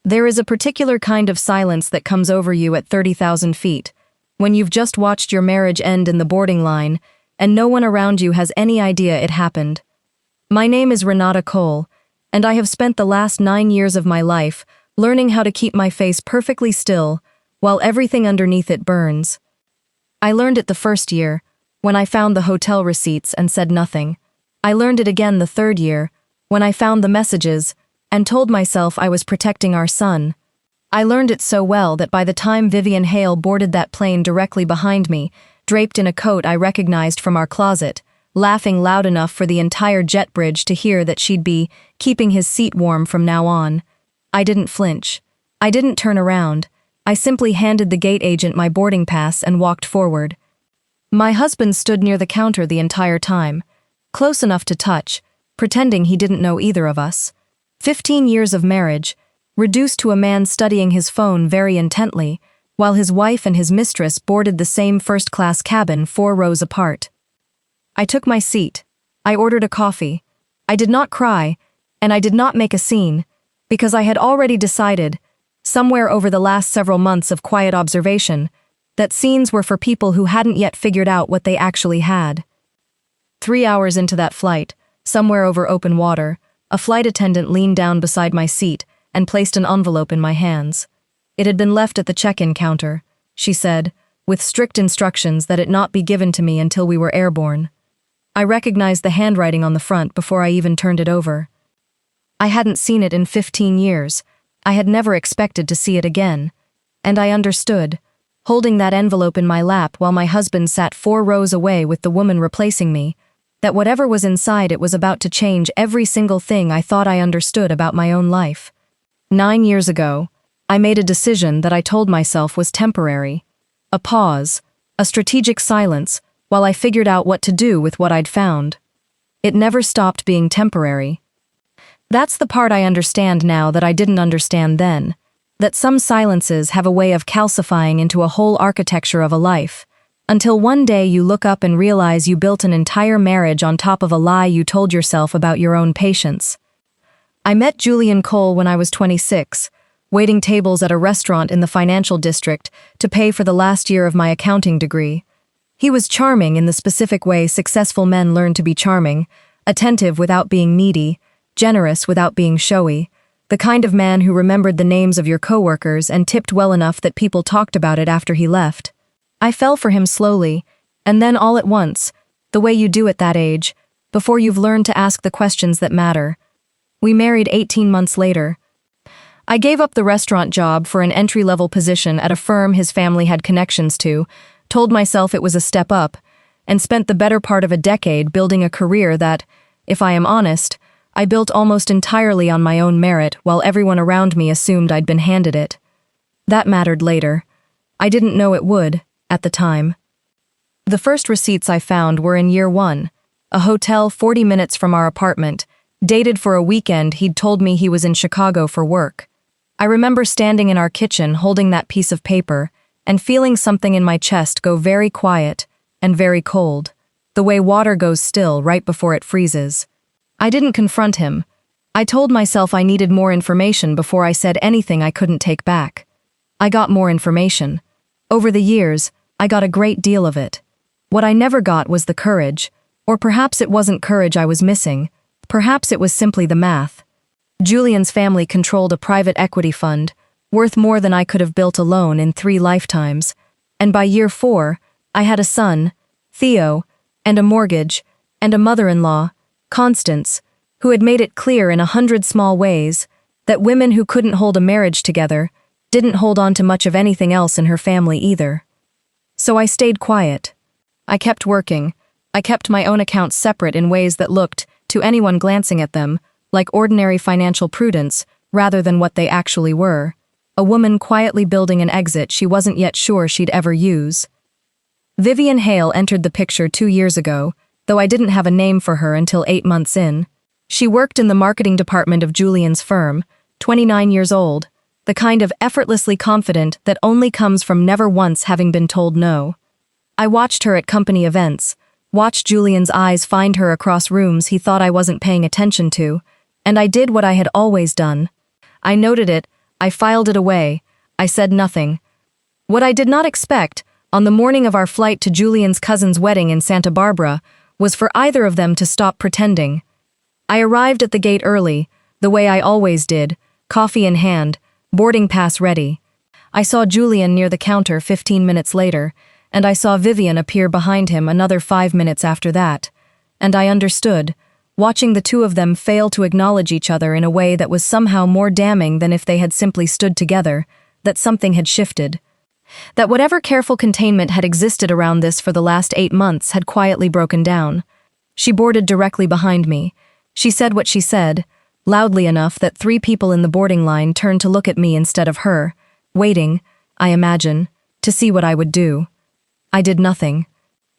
There is a particular kind of silence that comes over you at 30,000 feet, when you've just watched your marriage end in the boarding line, and no one around you has any idea it happened. My name is Renata Cole, and I have spent the last 9 years of my life learning how to keep my face perfectly still while everything underneath it burns. I learned it the first year, when I found the hotel receipts and said nothing. I learned it again the third year, when I found the messages and told myself I was protecting our son. I learned it so well that by the time Vivian Hale boarded that plane directly behind me, draped in a coat I recognized from our closet, laughing loud enough for the entire jet bridge to hear that she'd be keeping his seat warm from now on, I didn't flinch. I didn't turn around. I simply handed the gate agent my boarding pass and walked forward. My husband stood near the counter the entire time, close enough to touch, pretending he didn't know either of us. 15 years of marriage, reduced to a man studying his phone very intently, while his wife and his mistress boarded the same first-class cabin 4 rows apart. I took my seat. I ordered a coffee. I did not cry, and I did not make a scene, because I had already decided, somewhere over the last several months of quiet observation, that scenes were for people who hadn't yet figured out what they actually had. 3 hours into that flight, somewhere over open water, a flight attendant leaned down beside my seat and placed an envelope in my hands. It had been left at the check-in counter, she said, with strict instructions that it not be given to me until we were airborne. I recognized the handwriting on the front before I even turned it over. I hadn't seen it in 15 years. I had never expected to see it again. And I understood, holding that envelope in my lap while my husband sat 4 rows away with the woman replacing me, that whatever was inside it was about to change every single thing I thought I understood about my own life. 9 years ago, I made a decision that I told myself was temporary. A pause, a strategic silence, while I figured out what to do with what I'd found. It never stopped being temporary. That's the part I understand now that I didn't understand then, that some silences have a way of calcifying into a whole architecture of a life, until one day you look up and realize you built an entire marriage on top of a lie you told yourself about your own patience. I met Julian Cole when I was 26, waiting tables at a restaurant in the financial district to pay for the last year of my accounting degree. He was charming in the specific way successful men learn to be charming, attentive without being needy, generous without being showy, the kind of man who remembered the names of your coworkers and tipped well enough that people talked about it after he left. I fell for him slowly, and then all at once, the way you do at that age, before you've learned to ask the questions that matter. We married 18 months later. I gave up the restaurant job for an entry-level position at a firm his family had connections to, told myself it was a step up, and spent the better part of a decade building a career that, if I am honest, I built almost entirely on my own merit while everyone around me assumed I'd been handed it. That mattered later. I didn't know it would, at the time. The first receipts I found were in year 1, a hotel 40 minutes from our apartment, dated for a weekend he'd told me he was in Chicago for work. I remember standing in our kitchen holding that piece of paper and feeling something in my chest go very quiet and very cold, the way water goes still right before it freezes. I didn't confront him. I told myself I needed more information before I said anything I couldn't take back. I got more information. Over the years, I got a great deal of it. What I never got was the courage, or perhaps it wasn't courage I was missing, perhaps it was simply the math. Julian's family controlled a private equity fund, worth more than I could have built alone in 3 lifetimes, and by year 4, I had a son, Theo, and a mortgage, and a mother-in-law, Constance, who had made it clear in 100 small ways that women who couldn't hold a marriage together didn't hold on to much of anything else in her family either. So I stayed quiet. I kept working. I kept my own accounts separate in ways that looked, to anyone glancing at them, like ordinary financial prudence rather than what they actually were. A woman quietly building an exit she wasn't yet sure she'd ever use. Vivian Hale entered the picture 2 years ago, though I didn't have a name for her until 8 months in. She worked in the marketing department of Julian's firm, 29 years old, the kind of effortlessly confident that only comes from never once having been told no. I watched her at company events, watched Julian's eyes find her across rooms he thought I wasn't paying attention to, and I did what I had always done. I noted it, I filed it away. I said nothing. What I did not expect, on the morning of our flight to Julian's cousin's wedding in Santa Barbara, was for either of them to stop pretending. I arrived at the gate early, the way I always did, coffee in hand, boarding pass ready. I saw Julian near the counter 15 minutes later, and I saw Vivian appear behind him another 5 minutes after that. And I understood, watching the two of them fail to acknowledge each other in a way that was somehow more damning than if they had simply stood together, that something had shifted. That whatever careful containment had existed around this for the last 8 months had quietly broken down. She boarded directly behind me. She said what she said, loudly enough that 3 people in the boarding line turned to look at me instead of her, waiting, I imagine, to see what I would do. I did nothing.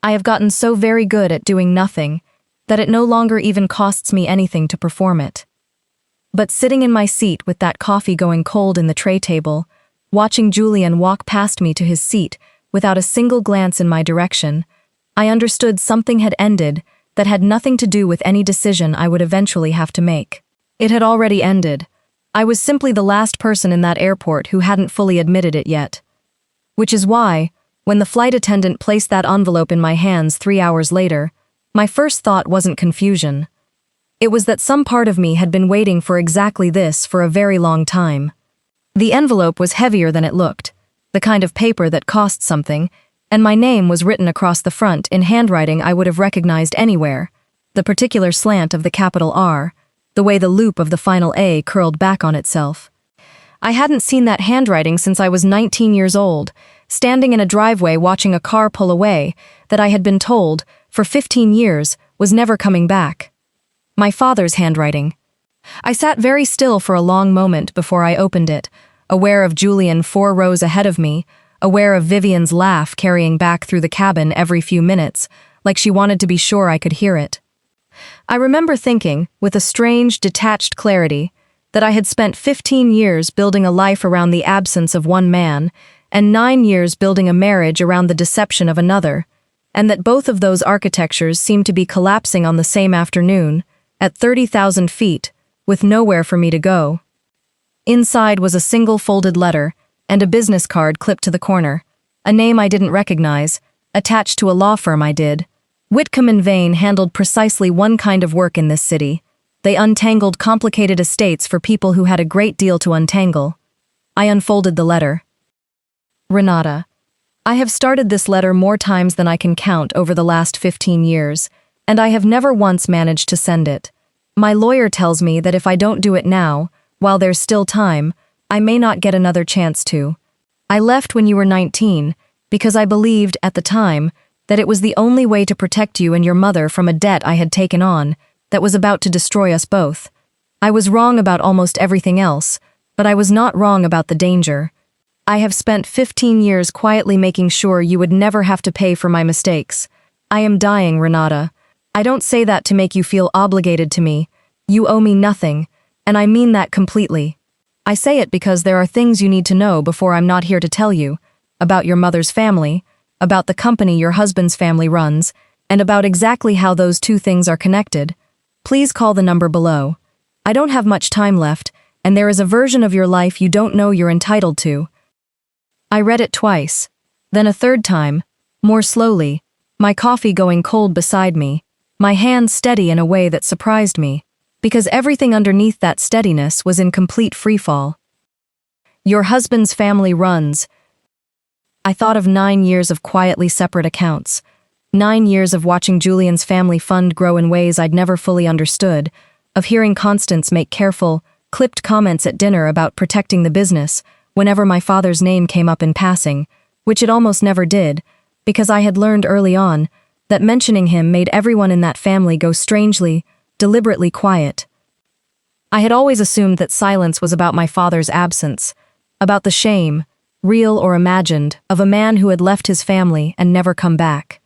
I have gotten so very good at doing nothing that it no longer even costs me anything to perform it. But sitting in my seat with that coffee going cold in the tray table, watching Julian walk past me to his seat without a single glance in my direction, I understood something had ended that had nothing to do with any decision I would eventually have to make. It had already ended. I was simply the last person in that airport who hadn't fully admitted it yet. Which is why, when the flight attendant placed that envelope in my hands 3 hours later, my first thought wasn't confusion. It was that some part of me had been waiting for exactly this for a very long time. The envelope was heavier than it looked, the kind of paper that cost something, and my name was written across the front in handwriting I would have recognized anywhere, the particular slant of the capital R, the way the loop of the final A curled back on itself. I hadn't seen that handwriting since I was 19 years old, standing in a driveway watching a car pull away that I had been told, for 15 years, was never coming back. My father's handwriting. I sat very still for a long moment before I opened it, aware of Julian 4 rows ahead of me, aware of Vivian's laugh carrying back through the cabin every few minutes, like she wanted to be sure I could hear it. I remember thinking, with a strange, detached clarity, that I had spent 15 years building a life around the absence of one man, and 9 years building a marriage around the deception of another, and that both of those architectures seemed to be collapsing on the same afternoon, at 30,000 feet, with nowhere for me to go. Inside was a single folded letter, and a business card clipped to the corner, a name I didn't recognize, attached to a law firm I did. Whitcomb and Vane handled precisely one kind of work in this city. They untangled complicated estates for people who had a great deal to untangle. I unfolded the letter. Renata, I have started this letter more times than I can count over the last 15 years, and I have never once managed to send it. My lawyer tells me that if I don't do it now, while there's still time, I may not get another chance to. I left when you were 19, because I believed, at the time, that it was the only way to protect you and your mother from a debt I had taken on that was about to destroy us both. I was wrong about almost everything else, but I was not wrong about the danger. I have spent 15 years quietly making sure you would never have to pay for my mistakes. I am dying, Renata. I don't say that to make you feel obligated to me. You owe me nothing, and I mean that completely. I say it because there are things you need to know before I'm not here to tell you, about your mother's family, about the company your husband's family runs, and about exactly how those two things are connected. Please call the number below. I don't have much time left, and there is a version of your life you don't know you're entitled to. I read it twice, then a third time, more slowly, my coffee going cold beside me, my hands steady in a way that surprised me, because everything underneath that steadiness was in complete freefall. Your husband's family runs. I thought of 9 years of quietly separate accounts, 9 years of watching Julian's family fund grow in ways I'd never fully understood, of hearing Constance make careful, clipped comments at dinner about protecting the business whenever my father's name came up in passing, which it almost never did, because I had learned early on that mentioning him made everyone in that family go strangely, deliberately quiet. I had always assumed that silence was about my father's absence, about the shame, real or imagined, of a man who had left his family and never come back.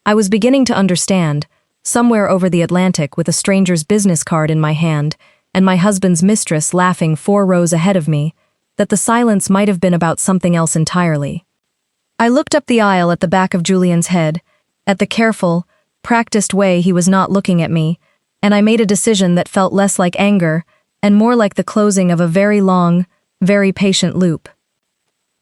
I was beginning to understand, somewhere over the Atlantic with a stranger's business card in my hand and my husband's mistress laughing 4 rows ahead of me, that the silence might have been about something else entirely. I looked up the aisle at the back of Julian's head, at the careful, practiced way he was not looking at me, and I made a decision that felt less like anger and more like the closing of a very long, very patient loop.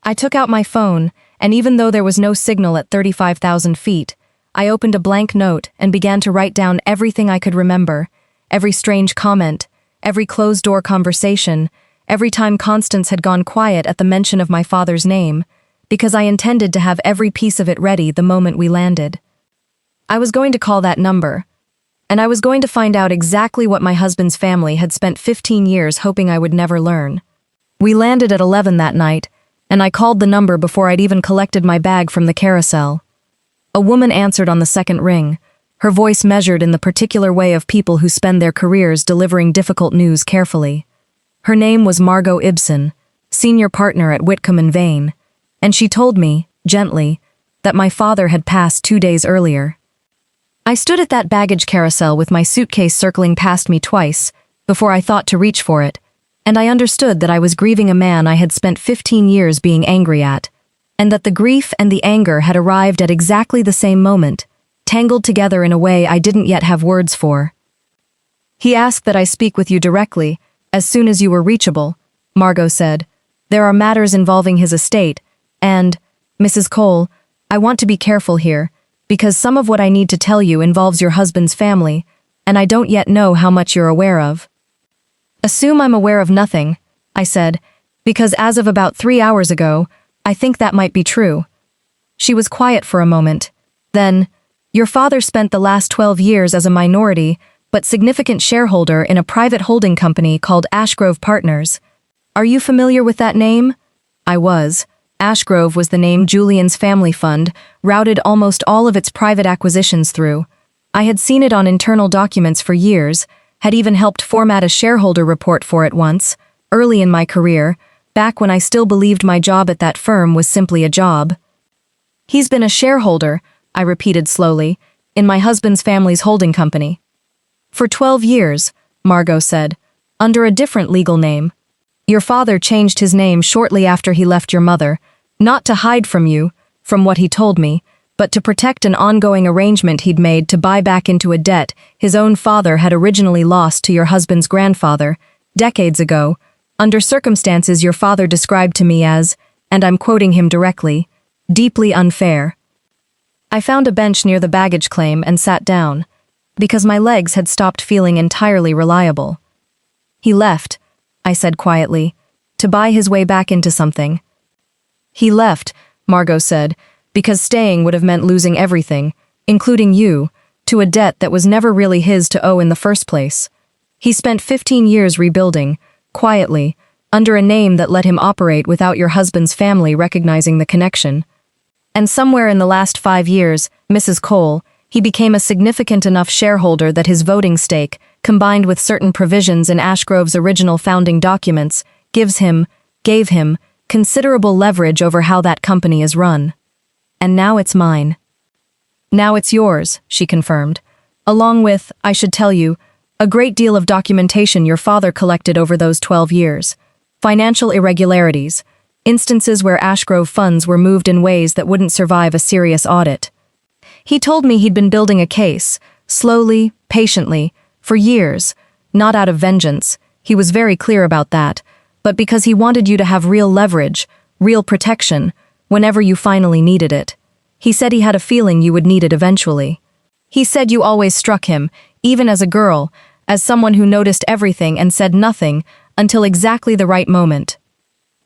I took out my phone, and even though there was no signal at 35,000 feet, I opened a blank note and began to write down everything I could remember, every strange comment, every closed-door conversation, every time Constance had gone quiet at the mention of my father's name, because I intended to have every piece of it ready the moment we landed. I was going to call that number, and I was going to find out exactly what my husband's family had spent 15 years hoping I would never learn. We landed at 11 that night, and I called the number before I'd even collected my bag from the carousel. A woman answered on the second ring, her voice measured in the particular way of people who spend their careers delivering difficult news carefully. Her name was Margot Ibsen, senior partner at Whitcomb & Vane, and she told me, gently, that my father had passed 2 days earlier. I stood at that baggage carousel with my suitcase circling past me twice, before I thought to reach for it, and I understood that I was grieving a man I had spent 15 years being angry at, and that the grief and the anger had arrived at exactly the same moment, tangled together in a way I didn't yet have words for. "He asked that I speak with you directly, as soon as you were reachable," Margot said. "There are matters involving his estate, and, Mrs. Cole, I want to be careful here, because some of what I need to tell you involves your husband's family, and I don't yet know how much you're aware of." "Assume I'm aware of nothing," I said, "because as of about 3 hours ago, I think that might be true." She was quiet for a moment. Then, "Your father spent the last 12 years as a minority, but significant shareholder in a private holding company called Ashgrove Partners. Are you familiar with that name?" I was. Ashgrove was the name Julian's family fund routed almost all of its private acquisitions through. I had seen it on internal documents for years, had even helped format a shareholder report for it once, early in my career, back when I still believed my job at that firm was simply a job. "He's been a shareholder," I repeated slowly, "in my husband's family's holding company." "For 12 years, Margot said, "under a different legal name. Your father changed his name shortly after he left your mother, not to hide from you, from what he told me, but to protect an ongoing arrangement he'd made to buy back into a debt his own father had originally lost to your husband's grandfather, decades ago, under circumstances your father described to me as, and I'm quoting him directly, deeply unfair." I found a bench near the baggage claim and sat down, because my legs had stopped feeling entirely reliable. "He left," I said quietly, "to buy his way back into something." "He left," Margot said, "because staying would have meant losing everything, including you, to a debt that was never really his to owe in the first place. He spent 15 years rebuilding, quietly, under a name that let him operate without your husband's family recognizing the connection. And somewhere in the last 5 years, Mrs. Cole, he became a significant enough shareholder that his voting stake, combined with certain provisions in Ashgrove's original founding documents, gave him, considerable leverage over how that company is run. And now it's mine." "Now it's yours," she confirmed, "along with, I should tell you, a great deal of documentation your father collected over those 12 years. Financial irregularities, instances where Ashgrove funds were moved in ways that wouldn't survive a serious audit. He told me he'd been building a case, slowly, patiently, for years, not out of vengeance, he was very clear about that, but because he wanted you to have real leverage, real protection, whenever you finally needed it. He said he had a feeling you would need it eventually. He said you always struck him, even as a girl, as someone who noticed everything and said nothing until exactly the right moment.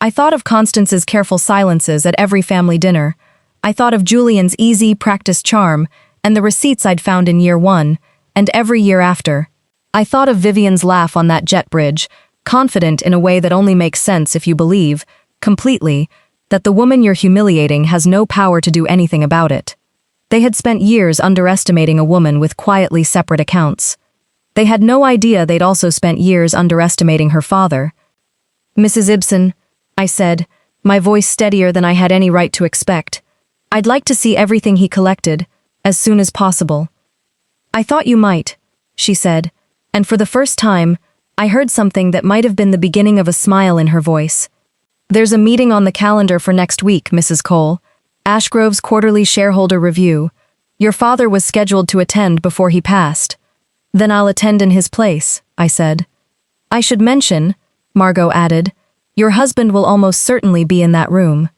I thought of Constance's careful silences at every family dinner. I thought of Julian's easy, practiced charm, and the receipts I'd found in year 1, and every year after. I thought of Vivian's laugh on that jet bridge, confident in a way that only makes sense if you believe, completely, that the woman you're humiliating has no power to do anything about it. They had spent years underestimating a woman with quietly separate accounts. They had no idea they'd also spent years underestimating her father. "Mrs. Ibsen," I said, my voice steadier than I had any right to expect, "I'd like to see everything he collected, as soon as possible." "I thought you might," she said, and for the first time, I heard something that might have been the beginning of a smile in her voice. "There's a meeting on the calendar for next week, Mrs. Cole. Ashgrove's quarterly shareholder review. Your father was scheduled to attend before he passed." "Then I'll attend in his place," I said. "I should mention," Margot added, Your husband will almost certainly be in that room.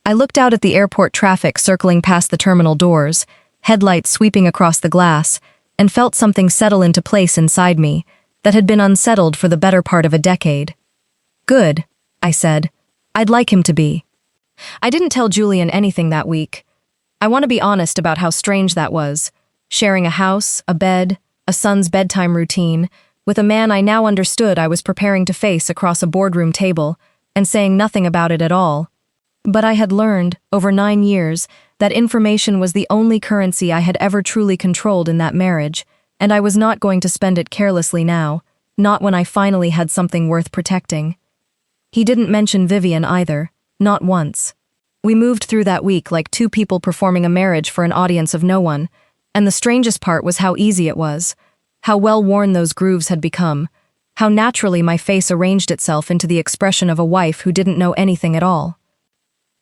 I looked out at the airport traffic circling past the terminal doors, headlights sweeping across the glass, and felt something settle into place inside me that had been unsettled for the better part of a decade. Good, I said. I'd like him to be. I didn't tell Julian anything that week. I want to be honest about how strange that was, sharing a house, a bed, a son's bedtime routine, with a man I now understood I was preparing to face across a boardroom table, and saying nothing about it at all. But I had learned, over 9 years, that information was the only currency I had ever truly controlled in that marriage, and I was not going to spend it carelessly now, not when I finally had something worth protecting. He didn't mention Vivian either, not once. We moved through that week like two people performing a marriage for an audience of no one, and the strangest part was how easy it was, how well-worn those grooves had become, how naturally my face arranged itself into the expression of a wife who didn't know anything at all.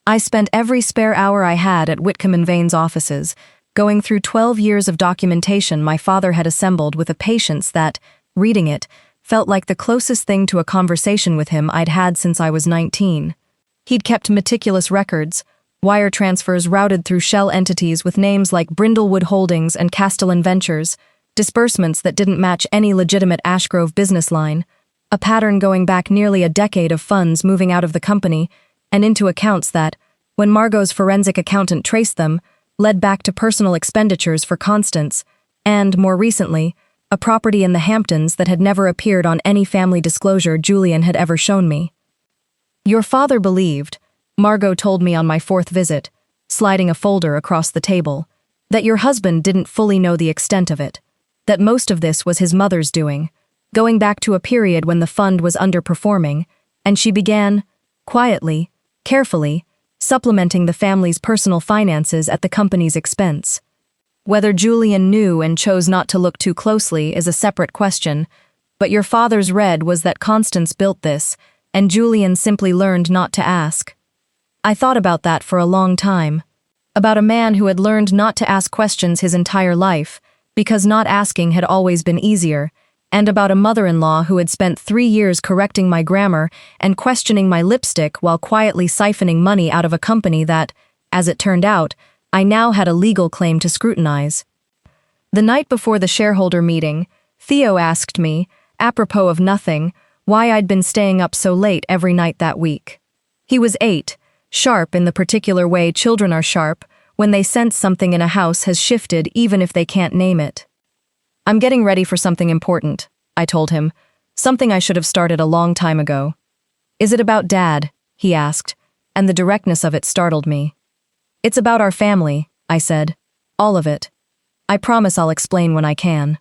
I spent every spare hour I had at Whitcomb and Vane's offices, going through 12 years of documentation my father had assembled with a patience that, reading it, felt like the closest thing to a conversation with him I'd had since I was 19. He'd kept meticulous records, wire transfers routed through shell entities with names like Brindlewood Holdings and Castellan Ventures, disbursements that didn't match any legitimate Ashgrove business line, a pattern going back nearly a decade of funds moving out of the company and into accounts that, when Margot's forensic accountant traced them, led back to personal expenditures for Constance, and, more recently, a property in the Hamptons that had never appeared on any family disclosure Julian had ever shown me. Your father believed, Margot told me on my 4th visit, sliding a folder across the table, that your husband didn't fully know the extent of it, that most of this was his mother's doing, going back to a period when the fund was underperforming, and she began, quietly, carefully, supplementing the family's personal finances at the company's expense. Whether Julian knew and chose not to look too closely is a separate question, but your father's read was that Constance built this, and Julian simply learned not to ask. I thought about that for a long time. About a man who had learned not to ask questions his entire life, because not asking had always been easier, and about a mother-in-law who had spent 3 years correcting my grammar and questioning my lipstick while quietly siphoning money out of a company that, as it turned out, I now had a legal claim to scrutinize. The night before the shareholder meeting, Theo asked me, apropos of nothing, why I'd been staying up so late every night that week. He was 8, sharp in the particular way children are sharp when they sense something in a house has shifted even if they can't name it. I'm getting ready for something important, I told him, something I should have started a long time ago. Is it about Dad? He asked, and the directness of it startled me. It's about our family, I said. All of it. I promise I'll explain when I can.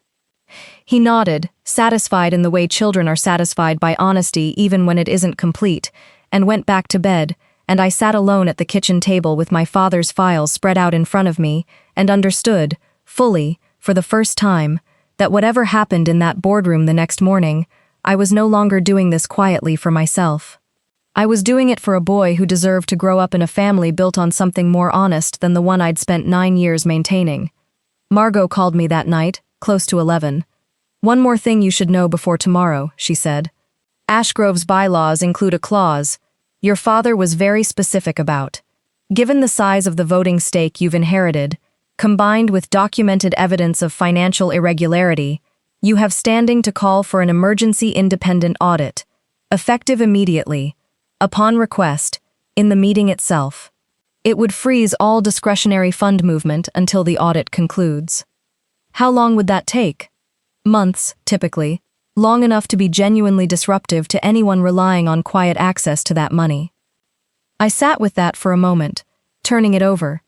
He nodded, satisfied in the way children are satisfied by honesty even when it isn't complete, and went back to bed, and I sat alone at the kitchen table with my father's files spread out in front of me, and understood, fully, for the first time, that whatever happened in that boardroom the next morning, I was no longer doing this quietly for myself. I was doing it for a boy who deserved to grow up in a family built on something more honest than the one I'd spent 9 years maintaining. Margot called me that night, close to 11. One more thing you should know before tomorrow, she said. Ashgrove's bylaws include a clause your father was very specific about. Given the size of the voting stake you've inherited, combined with documented evidence of financial irregularity, you have standing to call for an emergency independent audit, effective immediately, upon request, in the meeting itself. It would freeze all discretionary fund movement until the audit concludes. How long would that take? Months, typically, long enough to be genuinely disruptive to anyone relying on quiet access to that money. I sat with that for a moment, turning it over.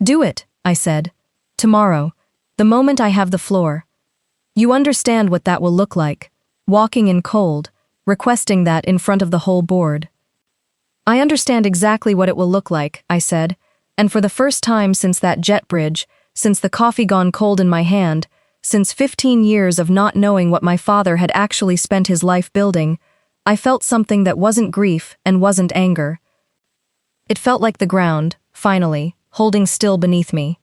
Do it, I said. Tomorrow, the moment I have the floor. You understand what that will look like, walking in cold, requesting that in front of the whole board. I understand exactly what it will look like, I said, and for the first time since that jet bridge, since the coffee gone cold in my hand, since 15 years of not knowing what my father had actually spent his life building, I felt something that wasn't grief and wasn't anger. It felt like the ground, finally, holding still beneath me.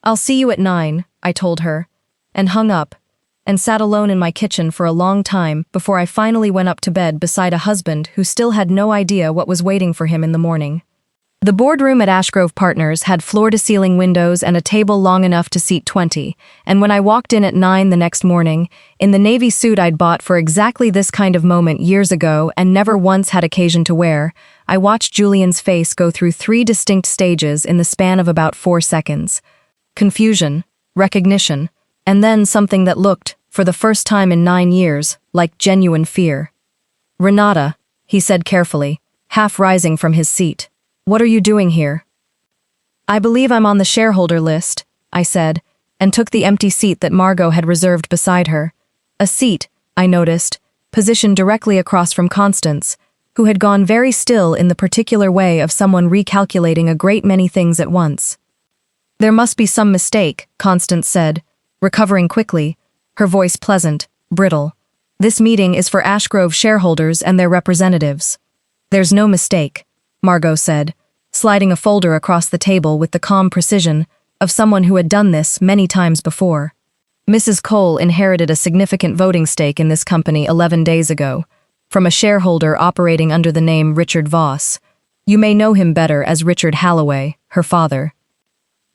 I'll see you at 9, I told her, and hung up, and sat alone in my kitchen for a long time before I finally went up to bed beside a husband who still had no idea what was waiting for him in the morning. The boardroom at Ashgrove Partners had floor-to-ceiling windows and a table long enough to seat 20, and when I walked in at 9 the next morning, in the navy suit I'd bought for exactly this kind of moment years ago and never once had occasion to wear, I watched Julian's face go through 3 distinct stages in the span of about 4 seconds. Confusion, recognition, and then something that looked, for the first time in 9 years, like genuine fear. "Renata," he said carefully, half rising from his seat. "What are you doing here?" "I believe I'm on the shareholder list," I said, and took the empty seat that Margot had reserved beside her. A seat, I noticed, positioned directly across from Constance, who had gone very still in the particular way of someone recalculating a great many things at once. "There must be some mistake," Constance said, recovering quickly, her voice pleasant, brittle. "This meeting is for Ashgrove shareholders and their representatives." "There's no mistake," Margot said, sliding a folder across the table with the calm precision of someone who had done this many times before. "Mrs. Cole inherited a significant voting stake in this company 11 days ago, from a shareholder operating under the name Richard Voss. You may know him better as Richard Halloway, her father."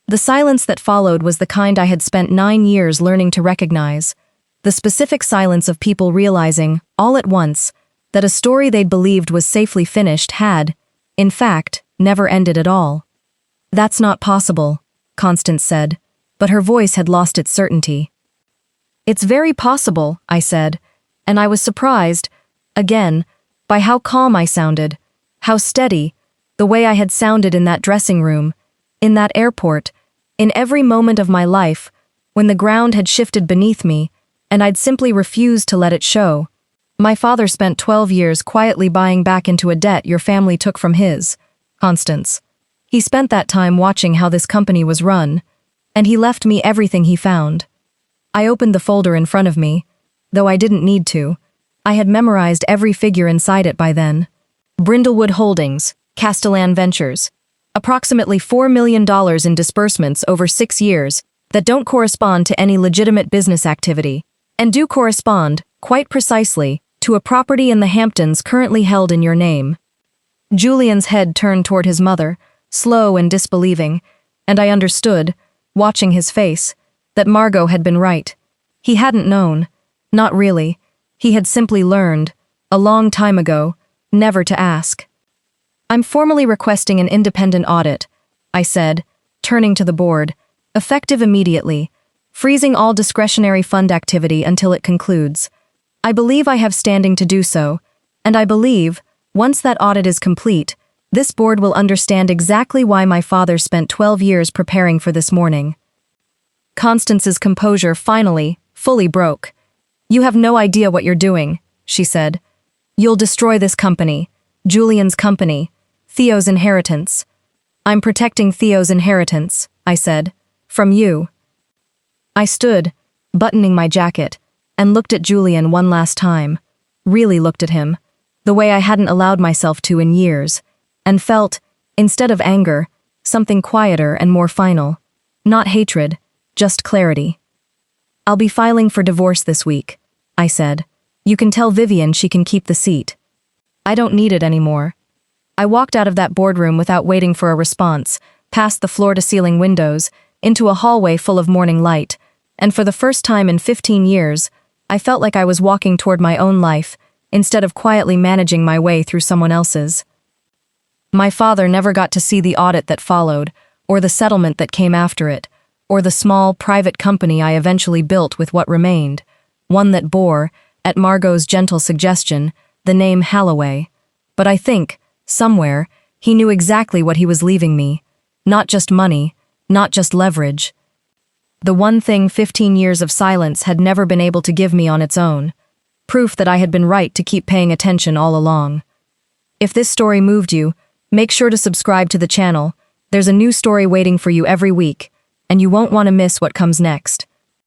The silence that followed was the kind I had spent 9 years learning to recognize, the specific silence of people realizing, all at once, that a story they'd believed was safely finished had, in fact, never ended at all. "That's not possible," Constance said, but her voice had lost its certainty. "It's very possible," I said, and I was surprised, again, by how calm I sounded, how steady, the way I had sounded in that dressing room, in that airport, in every moment of my life, when the ground had shifted beneath me, and I'd simply refused to let it show. "My father spent 12 years quietly buying back into a debt your family took from his, Constance. He spent that time watching how this company was run, and he left me everything he found." I opened the folder in front of me, though I didn't need to. I had memorized every figure inside it by then. Brindlewood Holdings, Castellan Ventures. Approximately $4 million in disbursements over 6 years that don't correspond to any legitimate business activity, and do correspond, quite precisely, to a property in the Hamptons currently held in your name. Julian's head turned toward his mother, slow and disbelieving, and I understood, watching his face, that Margot had been right. He hadn't known. Not really. He had simply learned, a long time ago, never to ask. "I'm formally requesting an independent audit," I said, turning to the board, effective immediately, freezing all discretionary fund activity until it concludes. "I believe I have standing to do so, and I believe, once that audit is complete, this board will understand exactly why my father spent 12 years preparing for this morning." Constance's composure finally, fully broke. "You have no idea what you're doing," she said. "You'll destroy this company, Julian's company, Theo's inheritance." "I'm protecting Theo's inheritance," I said, "from you." I stood, buttoning my jacket, and looked at Julian one last time, really looked at him, the way I hadn't allowed myself to in years, and felt, instead of anger, something quieter and more final. Not hatred, just clarity. "I'll be filing for divorce this week," I said. "You can tell Vivian she can keep the seat. I don't need it anymore." I walked out of that boardroom without waiting for a response, past the floor-to-ceiling windows, into a hallway full of morning light, and for the first time in 15 years, I felt like I was walking toward my own life, instead of quietly managing my way through someone else's. My father never got to see the audit that followed, or the settlement that came after it, or the small, private company I eventually built with what remained, one that bore, at Margot's gentle suggestion, the name Halloway. But I think, somewhere, he knew exactly what he was leaving me. Not just money, not just leverage. The one thing 15 years of silence had never been able to give me on its own. Proof that I had been right to keep paying attention all along. If this story moved you, make sure to subscribe to the channel. There's a new story waiting for you every week, and you won't want to miss what comes next.